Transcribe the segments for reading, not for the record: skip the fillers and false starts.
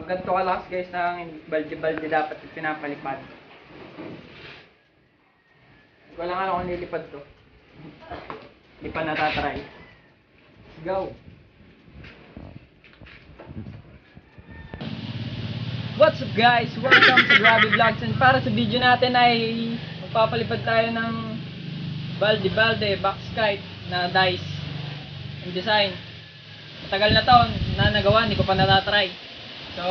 Pag ganito kalakas guys ng balde-balde dapat pinapalipad. Hindi ko lang alam kung nilipad to. Hindi pa natatry. Go! What's up guys? Welcome to Grabby Vlogs, and para sa video natin ay magpapalipad tayo ng balde-balde box kite na dice and design. Matagal na taon na nagawa, hindi ko pa natatry. So,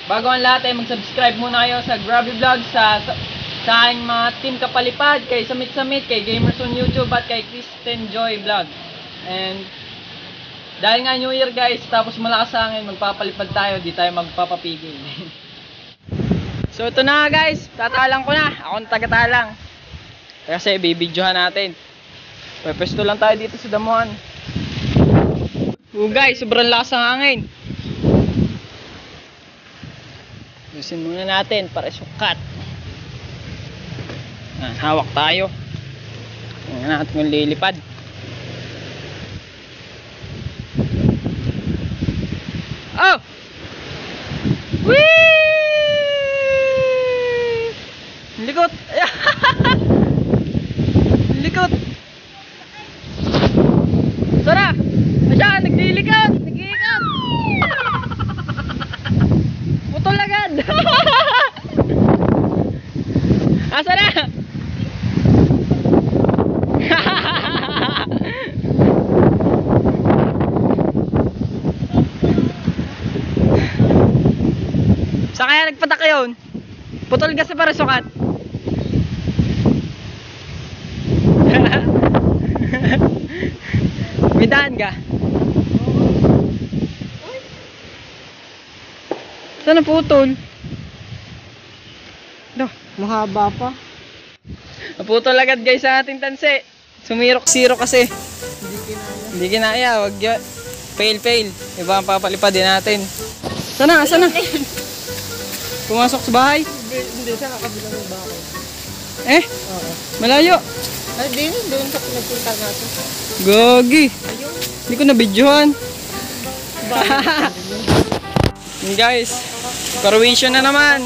bago ang lahat ay mag-subscribe muna kayo sa Grabby Vlogs, sa aking mga team kapalipad, kay Samit, kay Gamers on YouTube at kay Kristen Joy Vlog. And dahil nga New Year guys, tapos malakas sa hangin, magpapalipad tayo, di tayo magpapapigil. So ito na nga guys, tatalang ko na. Ako ang taga-talang. Kasi bibidyohan natin. Pwesto lang tayo dito sa damuhan. Guys, sobrang lakas ng hangin. Yusin muna natin para sukat. Hawak tayo. Tingnan natin yung lilipad. Oh! Whee! Likot! Likot! Sara! Asya! Nagdilikot! Nag-iikot! Putol agad! Asa na? Saan kaya nagpatak yun? Putol ka sa parasukat. May daan ka? Saan na putol? Dah, mahaba pa. Naputol agad guys sa ating tanse. Sumirok zero kasi. Hindi kinaya. Wag yun. Fail. Iba ang papalipad din natin. Sana. Pumasok sa bahay? Hindi, sa kakabilang ng bahay. Oo. Malayo. Ay, doon sa pinagpunta natin. Gogi. Hindi ko na-videohan. Guys, correlation na naman.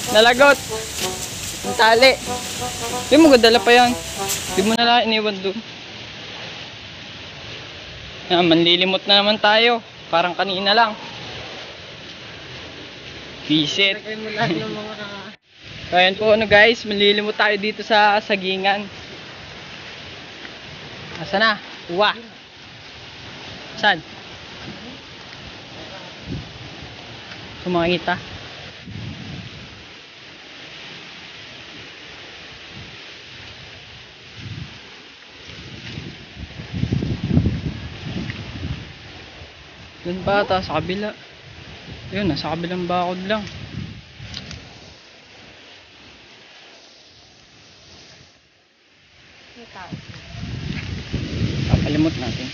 Nalagot. Ang tali. Hindi mo gadala pa yan. Hindi mo na lang iniwan doon. Manlilimot na naman tayo. Parang kanina lang. Visit. So ayan po guys, manlilimot tayo dito sa sagingan. Asa na? Uwa. Saan? Sumakita. Doon pa ata sa kabila. Yun, nasa kabilang bakod lang. Papalimot natin.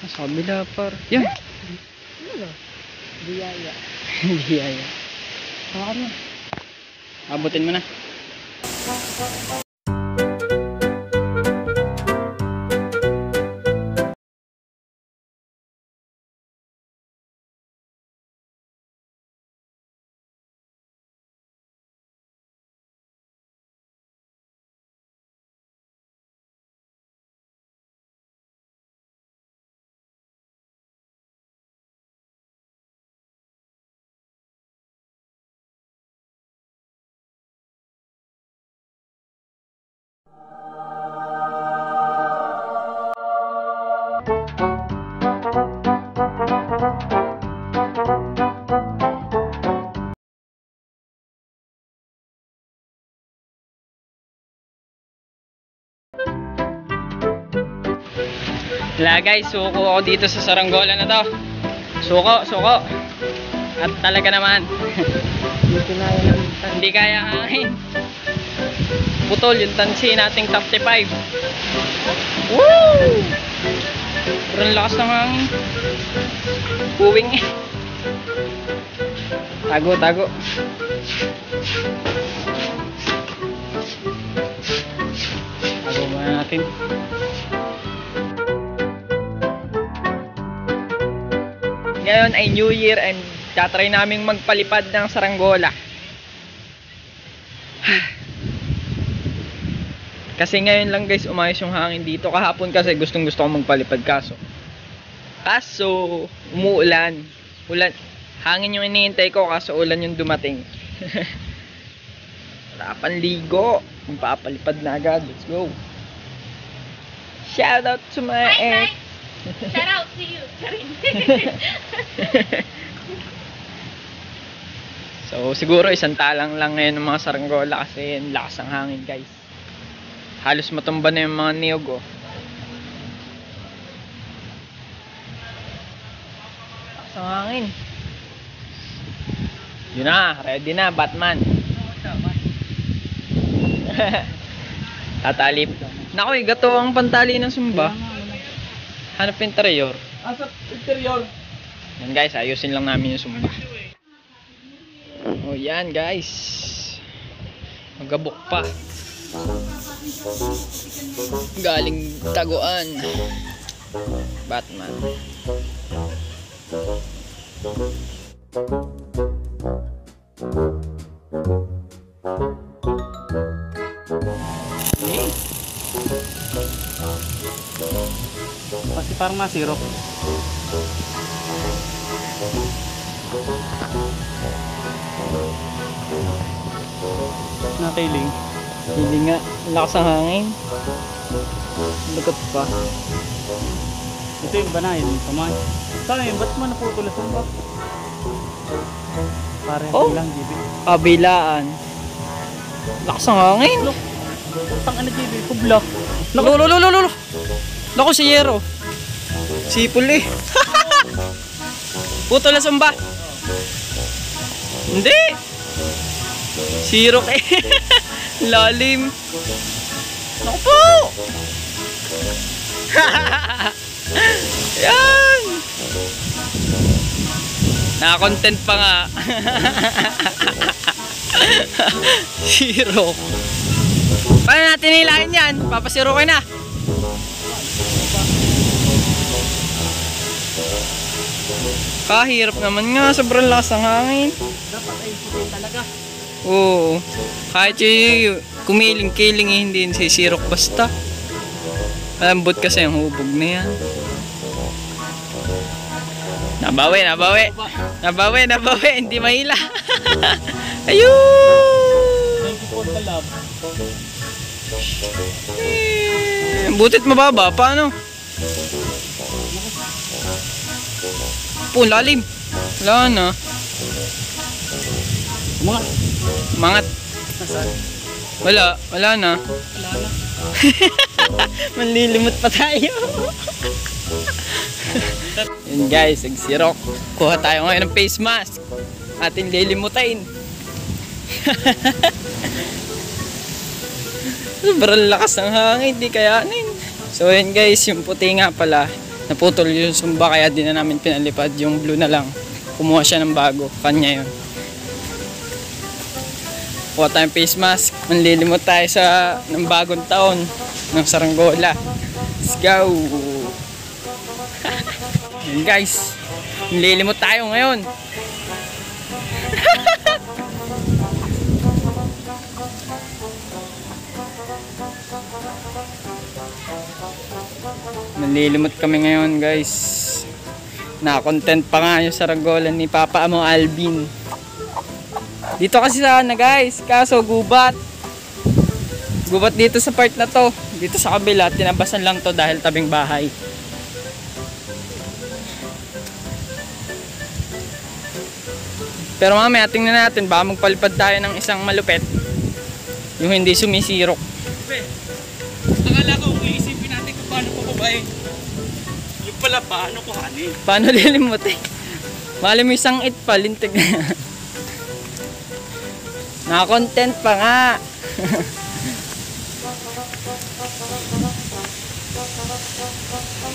Nasa kabila par. Yan. Biyaya. Biyaya. Hawakan mo. Abutin mo na. Wala guys, suko ako dito sa saranggola na to. Suko. At talaga naman hindi kaya hangin. Putol yung tansi nating top 5. Woo! Parang lakas ng hangin. Puwing eh. Tago. natin. Ngayon ay New Year and tatry naming magpalipad ng saranggola. Kasi ngayon lang guys umayos yung hangin dito. Kahapon kasi gustong gusto kong magpalipad kaso umuulan. Hangin yung iniintay ko kaso ulan yung dumating. Wala pang ligo. Magpapalipad na agad. Let's go. Shout out to my ex. Shout out to you, Karin. So siguro isang talang lang ngayon ng mga saranggola kasi ang lakas ng hangin guys. Halos matumba na yung mga niyog oh. Lakas ng hangin. Yun na, ready na Batman. Tatalip. Naku, gato ang pantali ng sumba. Hanap interior. Sa interior. Yan guys, ayusin lang namin yung sumba. Oh yan guys. Magabok pa. Galing taguan. Batman. Kasi parang masirok. Nakailing. Hindi nga, lakas ang hangin. Lagot pa. Ito yung banayan, yung kamay. Saan yun? Ba't mo naputulasan ba? Parang Oh. lang, Jibi. Kabilaan. Lakas ang hangin. Utang ano, Jibi? Kubla. Lolo. Naku si Yero. Sipol eh. Putol na sumba. Hindi. Sirok eh. Lalim. Naku po. Yan. Naka-content pa nga. Sirok. Paano natin hilahin yan? Papasirokin na. Kahirap naman nga, sobrang lakas ng hangin. Dapat ay putin talaga. Oo. Kahit yung kumiling-kiling eh, hindi sisirok basta. Malambot kasi ang hubog na yan. Nabawi. Hindi mahila. Ayun! Thank you for the love. Butit mababa, paano? Po, lalim. Wala na. Mangat. Nasaan? Wala na. Wala na. Manlilimot pa tayo. Yun guys, nagsirok. Kuha tayo ngayon ng face mask. Ating lilimutain. Sobrang lakas ng hangin, di kayanin. So yun guys, yung puti nga pala, naputol yung sumba kaya di na namin pinalipad. Yung blue na lang. Kumuha siya ng bago. Kanya yun. Kuha tayong face mask. Manlilimot tayo ng bagong taon ng saranggola. Let's go! Yun guys, manlilimot tayo ngayon. Manlilimot kami ngayon guys. Na-content pa nga yung saranggola ni Papa mo Alvin. Dito kasi sana guys, kaso gubat. Gubat dito sa part na to. Dito sa kabila, tinabasan lang to dahil tabing bahay. Pero mamaya tingnan natin, baka magpalipad tayo ng isang malupet. Yung hindi sumisirok. Akala ko, iisipin natin kung paano papabayin. Yung pala, paano kuhanin? Paano lilimot eh? Mali mo isang it pa, lintig na yan. Naka-content pa nga.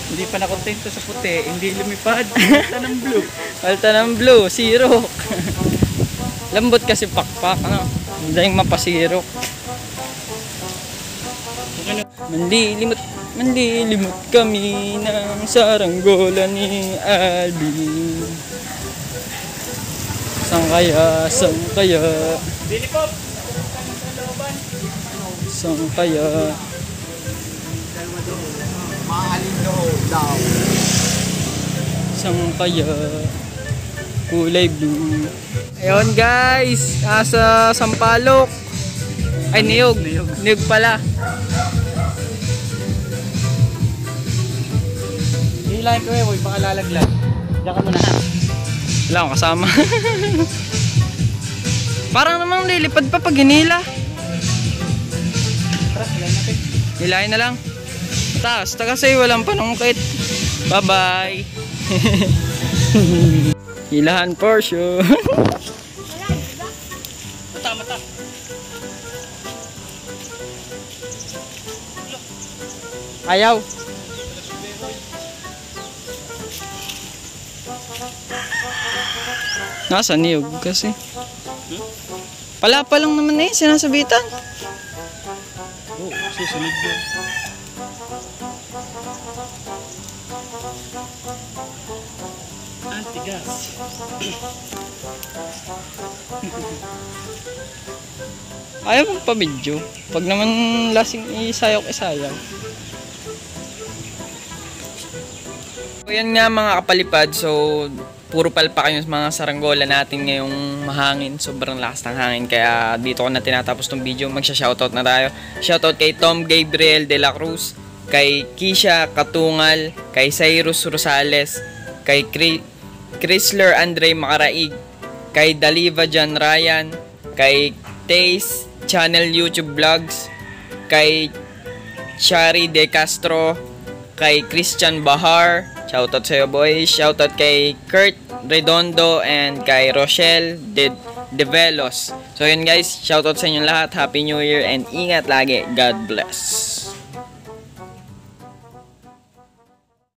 Hindi pa nakontento sa puti, hindi lumipad. Palta ng blue. Palta ng blue, sirok. Lambot kasi pakpak, ano? Hindi yung mapasirok. Manlilimot kami ng saranggola ni Alvin. Sang kaya? Billy Pop! Sang kaya? Sang kaya? Kulay blue. Ayun guys, nasa Sampaloc. Ay, Niyog. Niyog pala. Hilahin ko huwag baka lalaglag. Diyan ka muna. Wala akong kasama. Parang namang lilipad pa pag hinila. Tara, hilahin natin. Hilahin na lang. Taas, kasi walang panungkit. Bye-bye. Hilahan for sure. Mata. Ayaw. Nasa niyog kasi. Palapa lang naman eh, sinasabitan. Oo, susunod yun. Antigas. Ayaw mong pa-video. Pag naman lasing isayok-isayaw. So yan nga mga kapalipad, so puro palpak yung mga saranggola natin ngayong mahangin. Sobrang lakas ng hangin, kaya dito ko na tinatapos tong video. Magsha-shoutout na tayo. Shoutout kay Tom Gabriel de la Cruz, kay Kisha Katungal, kay Cyrus Rosales, kay Chrysler Andre Macaraig, kay Daliva John Ryan, kay Taze Channel YouTube Vlogs, kay Shari De Castro, kay Christian Bahar, shoutout sa'yo boy, shoutout kay Kurt Redondo, and kay Rochelle De Velos. So yun guys, shoutout sa inyo lahat, Happy New Year and ingat lagi, God bless.